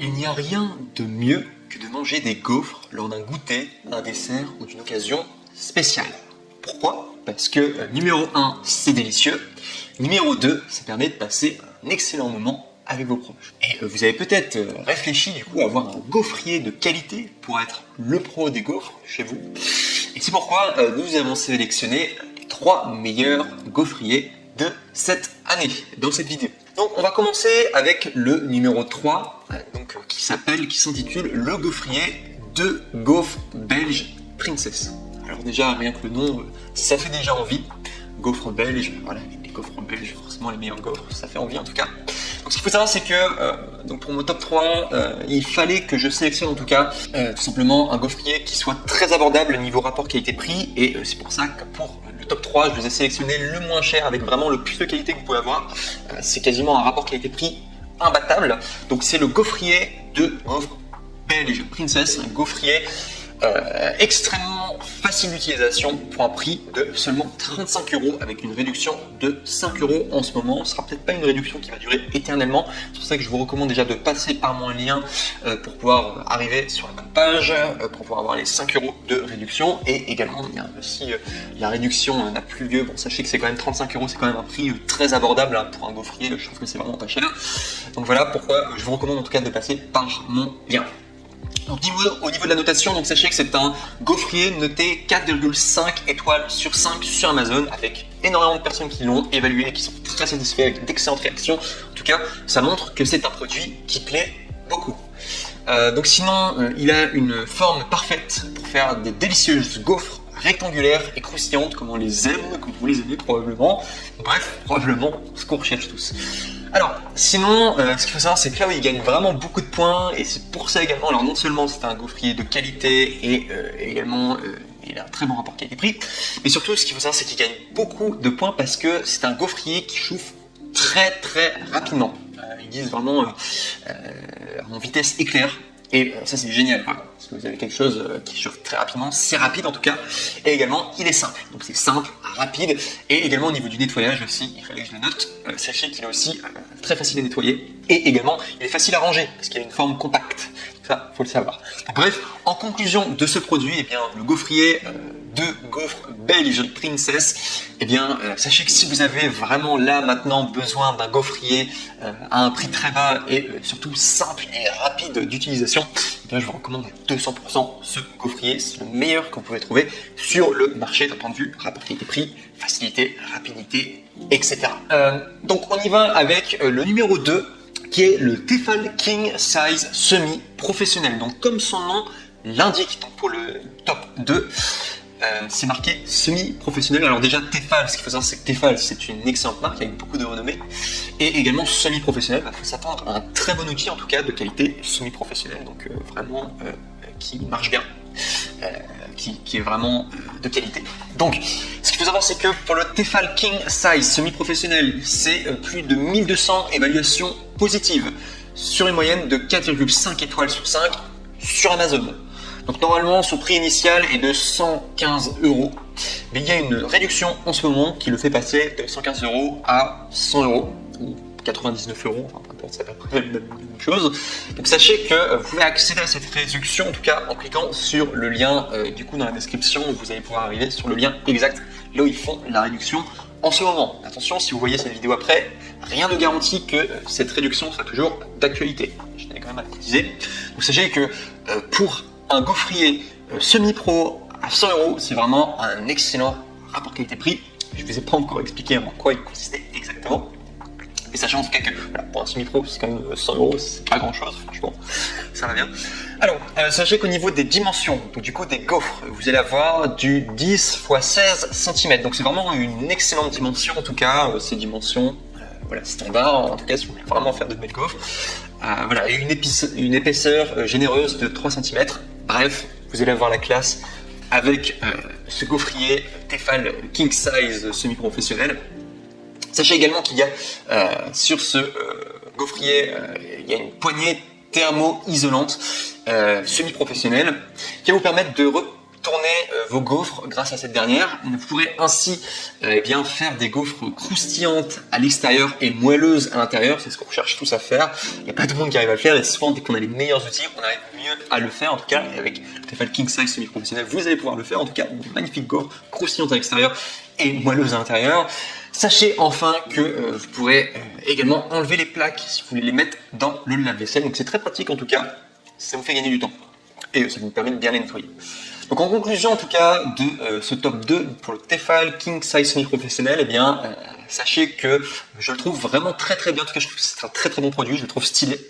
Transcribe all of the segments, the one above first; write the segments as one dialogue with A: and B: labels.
A: Il n'y a rien de mieux que de manger des gaufres lors d'un goûter, d'un dessert ou d'une occasion spéciale. Pourquoi? Parce que numéro 1, c'est délicieux. Numéro 2, ça permet de passer un excellent moment avec vos proches. Et vous avez peut-être réfléchi du coup à avoir un gaufrier de qualité pour être le pro des gaufres chez vous. Et c'est pourquoi nous avons sélectionné les 3 meilleurs gaufriers de cette année dans cette vidéo. Donc on va commencer avec le numéro 3 qui s'intitule le gaufrier de gaufres belges Princess. Alors déjà rien que le nom, ça fait déjà envie. Gaufres belges, voilà, les gaufres belges, forcément les meilleures gaufres, ça fait envie en tout cas. Donc ce qu'il faut savoir c'est que pour mon top 3, il fallait que je sélectionne en tout cas tout simplement un gaufrier qui soit très abordable niveau rapport qualité-prix, et c'est pour ça que pour le top 3, je vous ai sélectionné le moins cher avec vraiment le plus de qualité que vous pouvez avoir. C'est quasiment un rapport qualité-prix imbattable. Donc c'est le gaufrier de gaufres belge Princess, un gaufrier extrêmement facile d'utilisation pour un prix de seulement 35 € avec une réduction de 5 € en ce moment. Ce sera peut-être pas une réduction qui va durer éternellement. C'est pour ça que je vous recommande déjà de passer par mon lien pour pouvoir arriver sur la bonne page, pour pouvoir avoir les 5 € de réduction. Et également, il y a aussi la réduction n'a plus lieu. Bon, sachez que c'est quand même 35 €, c'est quand même un prix très abordable pour un gaufrier. Je trouve que c'est vraiment pas cher. Donc voilà pourquoi je vous recommande en tout cas de passer par mon lien. Donc, au niveau de la notation, donc sachez que c'est un gaufrier noté 4,5 étoiles sur 5 sur Amazon, avec énormément de personnes qui l'ont évalué et qui sont très satisfaits, avec d'excellentes réactions. En tout cas, ça montre que c'est un produit qui plaît beaucoup. Donc sinon, il a une forme parfaite pour faire des délicieuses gaufres rectangulaires et croustillantes comme on les aime, comme vous les aimez probablement. Bref, probablement ce qu'on recherche tous. Alors, sinon, ce qu'il faut savoir, c'est que là où il gagne vraiment beaucoup de points, et c'est pour ça également, alors non seulement c'est un gaufrier de qualité, et également il a un très bon rapport qualité-prix, mais surtout ce qu'il faut savoir, c'est qu'il gagne beaucoup de points parce que c'est un gaufrier qui chauffe très très rapidement. Ils disent vraiment en vitesse éclair. Et ça c'est génial, parce que vous avez quelque chose qui chauffe très rapidement, c'est rapide en tout cas, et également il est simple, donc c'est simple, rapide, et également au niveau du nettoyage aussi, il fallait que je le note, sachez qu'il est aussi très facile à nettoyer, et également il est facile à ranger, parce qu'il a une forme compacte, ça faut le savoir. Bref, en conclusion de ce produit, eh bien, le gaufrier de gaufres belge Princess, eh bien, sachez que si vous avez vraiment là maintenant besoin d'un gaufrier à un prix très bas et surtout simple et rapide d'utilisation, eh bien, je vous recommande à 200% ce gaufrier. C'est le meilleur que vous pouvez trouver sur le marché d'un point de vue rapport qualité-prix, facilité, rapidité, etc. Donc on y va avec le numéro 2 qui est le Tefal King Size semi-professionnel. Donc comme son nom l'indique, donc pour le top 2, c'est marqué semi-professionnel. Alors déjà Tefal, ce qu'il faut savoir c'est que Tefal c'est une excellente marque avec beaucoup de renommée, et également semi-professionnel, il faut s'attendre à un très bon outil en tout cas de qualité semi-professionnelle, donc vraiment qui marche bien, qui est vraiment de qualité. Donc ce qu'il faut savoir c'est que pour le Tefal King Size semi-professionnel, c'est plus de 1200 évaluations positives sur une moyenne de 4,5 étoiles sur 5 sur Amazon. Donc normalement son prix initial est de 115 €, mais il y a une réduction en ce moment qui le fait passer de 115 € à 100 € ou 99 €, enfin peu importe, c'est à peu près la même chose. Donc sachez que vous pouvez accéder à cette réduction en tout cas en cliquant sur le lien du coup dans la description, vous allez pouvoir arriver sur le lien exact là où ils font la réduction en ce moment. Attention, si vous voyez cette vidéo après, rien ne garantit que cette réduction sera toujours d'actualité. Je tenais quand même à le préciser. Donc sachez que pour un gaufrier semi-pro à 100 €, c'est vraiment un excellent rapport qualité-prix. Je ne vous ai pas encore expliqué en quoi il consistait exactement. Et sachez en tout cas que voilà, pour un semi-pro, c'est quand même 100 €, c'est pas grand-chose, franchement, ça va bien. Alors, sachez qu'au niveau des dimensions, donc du coup des gaufres, vous allez avoir du 10 x 16 cm. Donc c'est vraiment une excellente dimension, en tout cas, ces dimensions. Voilà, standard, en tout cas si vous voulez vraiment faire de belles gaufres. Voilà, et une épaisseur généreuse de 3 cm. Bref, vous allez avoir la classe avec ce gaufrier Tefal King Size semi-professionnel. Sachez également qu'il y a sur ce gaufrier, il y a une poignée thermo-isolante semi-professionnelle qui va vous permettre de tourner vos gaufres grâce à cette dernière. Vous pourrez ainsi bien faire des gaufres croustillantes à l'extérieur et moelleuses à l'intérieur. C'est ce qu'on cherche tous à faire. Il n'y a pas tout le monde qui arrive à le faire et souvent dès qu'on a les meilleurs outils, on arrive mieux à le faire. En tout cas, et avec le Tefal King Size semi-professionnel, vous allez pouvoir le faire. En tout cas, une magnifique gaufre croustillante à l'extérieur et moelleuse à l'intérieur. Sachez enfin que vous pourrez également enlever les plaques si vous voulez les mettre dans le lave-vaisselle. Donc c'est très pratique en tout cas, ça vous fait gagner du temps et ça vous permet de bien les nettoyer. Donc en conclusion en tout cas de ce top 2 pour le Tefal King Size semi-professionnel, eh bien sachez que je le trouve vraiment très très bien. En tout cas je trouve que c'est un très très bon produit, je le trouve stylé.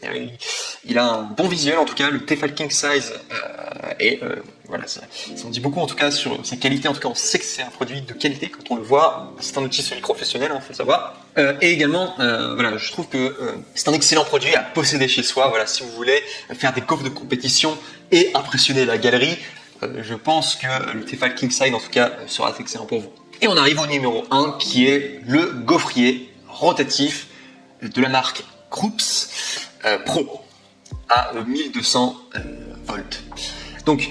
A: Il a un bon visuel en tout cas, le Tefal King Size et voilà, ça en dit beaucoup en tout cas sur ses qualités. En tout cas on sait que c'est un produit de qualité quand on le voit. C'est un outil semi-professionnel, faut le savoir. Et également voilà, je trouve que c'est un excellent produit à posséder chez soi. Voilà, si vous voulez faire des gaufres de compétition et impressionner la galerie, je pense que le Tefal King Size en tout cas sera excellent pour vous. Et on arrive au numéro 1 qui est le gaufrier rotatif de la marque Krups Pro à 1200 volts. Donc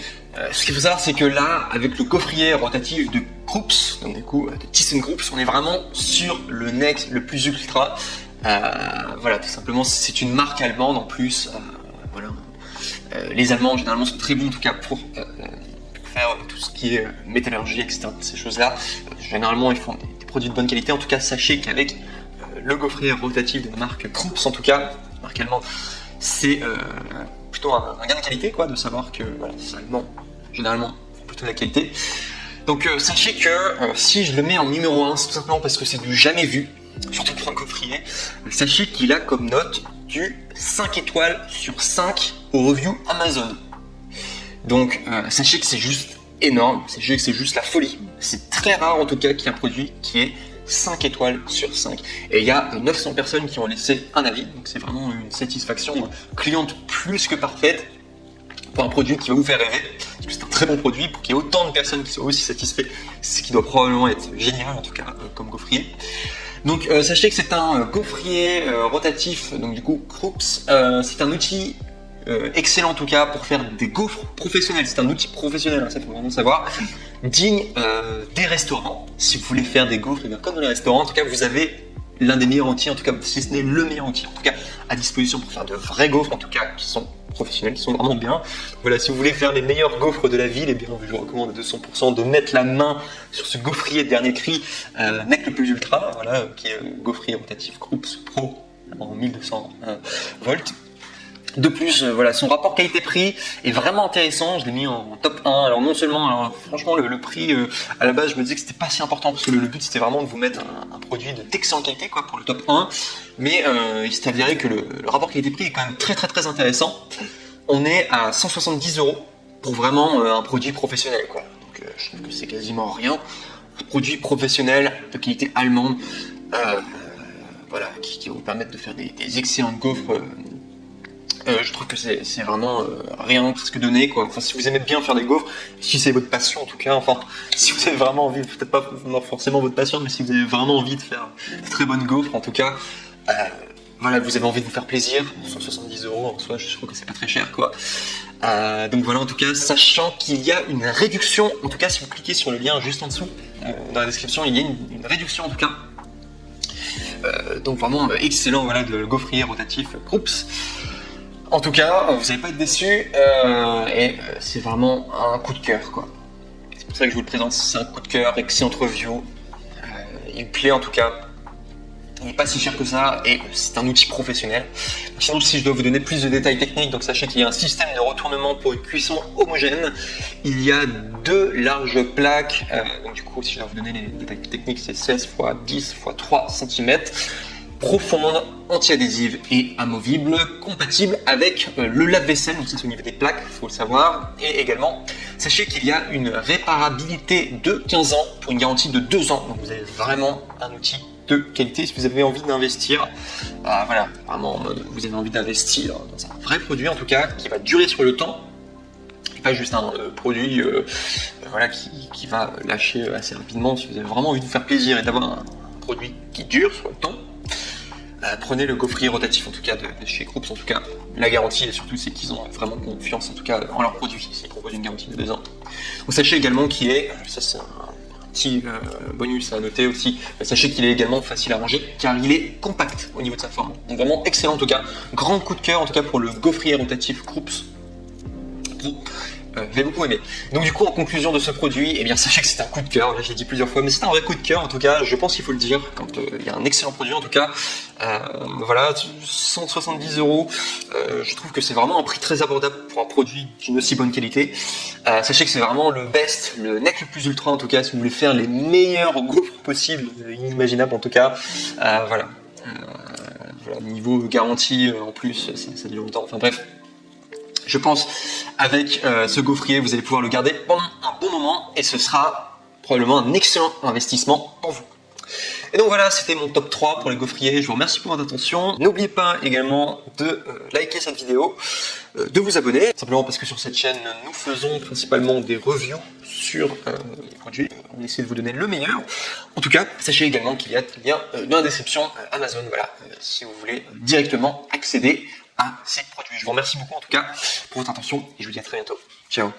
A: ce qu'il faut savoir c'est que là avec le gaufrier rotatif de Krups, donc du coup de ThyssenKrupp, on est vraiment sur le next, le plus ultra. Voilà, tout simplement c'est une marque allemande en plus. Voilà. Les Allemands généralement sont très bons en tout cas pour faire tout ce qui est métallurgie, etc. Ces choses-là. Généralement ils font des produits de bonne qualité. En tout cas sachez qu'avec le gaufrier rotatif de la marque Krups, en tout cas marque allemande, c'est plutôt un gain de qualité quoi, de savoir que voilà, c'est allemand, généralement font plutôt de la qualité. Donc sachez que si je le mets en numéro 1, c'est tout simplement parce que c'est du jamais vu, surtout pour un gaufrier. Sachez qu'il a comme note du 5 étoiles sur 5 au review Amazon. Donc sachez que c'est juste énorme, sachez que c'est juste la folie. C'est très rare en tout cas qu'il y ait un produit qui est 5 étoiles sur 5. Et il y a 900 personnes qui ont laissé un avis, donc c'est vraiment une satisfaction cliente plus que parfaite pour un produit qui va vous faire rêver. Parce que c'est un très bon produit, pour qu'il y ait autant de personnes qui soient aussi satisfaites, c'est ce qui doit probablement être génial en tout cas comme gaufrier. Donc sachez que c'est un gaufrier rotatif, donc du coup Krups, c'est un outil excellent en tout cas pour faire des gaufres professionnelles. C'est un outil professionnel, ça il faut vraiment savoir, digne des restaurants. Si vous voulez faire des gaufres comme dans les restaurants, en tout cas vous avez l'un des meilleurs outils, en tout cas si ce n'est le meilleur outil, en tout cas à disposition pour faire de vraies gaufres, en tout cas qui sont professionnelles, qui sont vraiment bien. Voilà, si vous voulez faire les meilleures gaufres de la ville, eh bien je vous recommande à 200% de mettre la main sur ce gaufrier dernier cri, Nec le plus ultra, voilà, qui est gaufrier rotatif Krups Pro en 1200 volts. De plus, voilà, son rapport qualité-prix est vraiment intéressant. Je l'ai mis en top 1. Alors non seulement, alors, franchement, le prix, à la base, je me disais que c'était pas si important parce que le but c'était vraiment de vous mettre un produit d'excellente qualité, quoi, pour le top 1. Mais il s'est avéré que le rapport qualité-prix est quand même très très très intéressant. On est à 170 € pour vraiment un produit professionnel, quoi. Donc je trouve que c'est quasiment rien. Un produit professionnel de qualité allemande, voilà, qui va vous permettre de faire des excellentes gaufres. Je trouve que c'est vraiment rien presque donné quoi. Enfin, si vous aimez bien faire des gaufres, si c'est votre passion en tout cas, enfin si vous avez vraiment envie, peut-être pas forcément votre passion, mais si vous avez vraiment envie de faire de très bonnes gaufres en tout cas, voilà, vous avez envie de vous faire plaisir, 170 € en soi, je trouve que c'est pas très cher quoi. Donc voilà, en tout cas, sachant qu'il y a une réduction, en tout cas si vous cliquez sur le lien juste en dessous, dans la description, il y a une réduction en tout cas. Donc vraiment excellent, voilà, de gaufrier rotatif Krups. En tout cas, vous n'allez pas être déçus et c'est vraiment un coup de cœur quoi. C'est pour ça que je vous le présente, c'est un coup de cœur, excellent review. Il me plaît en tout cas. Il n'est pas si cher que ça et c'est un outil professionnel. Sinon, si je dois vous donner plus de détails techniques, donc sachez qu'il y a un système de retournement pour une cuisson homogène. Il y a 2 larges plaques. Donc du coup, si je dois vous donner les détails techniques, c'est 16 x 10 x 3 cm. Profonde, anti-adhésive et amovible, compatible avec le lave-vaisselle, donc ça c'est au niveau des plaques, il faut le savoir. Et également, sachez qu'il y a une réparabilité de 15 ans pour une garantie de 2 ans. Donc vous avez vraiment un outil de qualité si vous avez envie d'investir. Voilà, vraiment, vous avez envie d'investir dans un vrai produit en tout cas, qui va durer sur le temps. Et pas juste un produit voilà, qui va lâcher assez rapidement. Si vous avez vraiment envie de vous faire plaisir et d'avoir un produit qui dure sur le temps, prenez le gaufrier rotatif en tout cas de chez Krups. En tout cas la garantie et surtout c'est qu'ils ont vraiment confiance en tout cas en leurs produits, ils proposent une garantie de 2 ans. Donc sachez également qu'il est, ça c'est un petit bonus à noter aussi, sachez qu'il est également facile à ranger car il est compact au niveau de sa forme. Donc vraiment excellent en tout cas, grand coup de cœur en tout cas pour le gaufrier rotatif Krups. J'ai beaucoup aimé. Donc du coup en conclusion de ce produit, eh bien sachez que c'est un coup de cœur, là j'ai dit plusieurs fois, mais c'est un vrai coup de cœur en tout cas, je pense qu'il faut le dire quand il y a un excellent produit en tout cas. Voilà, 170 €, je trouve que c'est vraiment un prix très abordable pour un produit d'une aussi bonne qualité. Sachez que c'est vraiment le best, le net le plus ultra en tout cas, si vous voulez faire les meilleurs gaufres possibles, inimaginables en tout cas. Voilà, niveau garantie en plus, ça dure longtemps, enfin bref. Je pense avec ce gaufrier, vous allez pouvoir le garder pendant un bon moment et ce sera probablement un excellent investissement pour vous. Et donc voilà, c'était mon top 3 pour les gaufriers. Je vous remercie pour votre attention. N'oubliez pas également de liker cette vidéo, de vous abonner, simplement parce que sur cette chaîne, nous faisons principalement des reviews sur les produits. On essaie de vous donner le meilleur. En tout cas, sachez également qu'il y a un lien dans la description Amazon, voilà, si vous voulez directement accéder à ces produits. Je vous remercie beaucoup en tout cas pour votre attention et je vous dis à très bientôt. Ciao.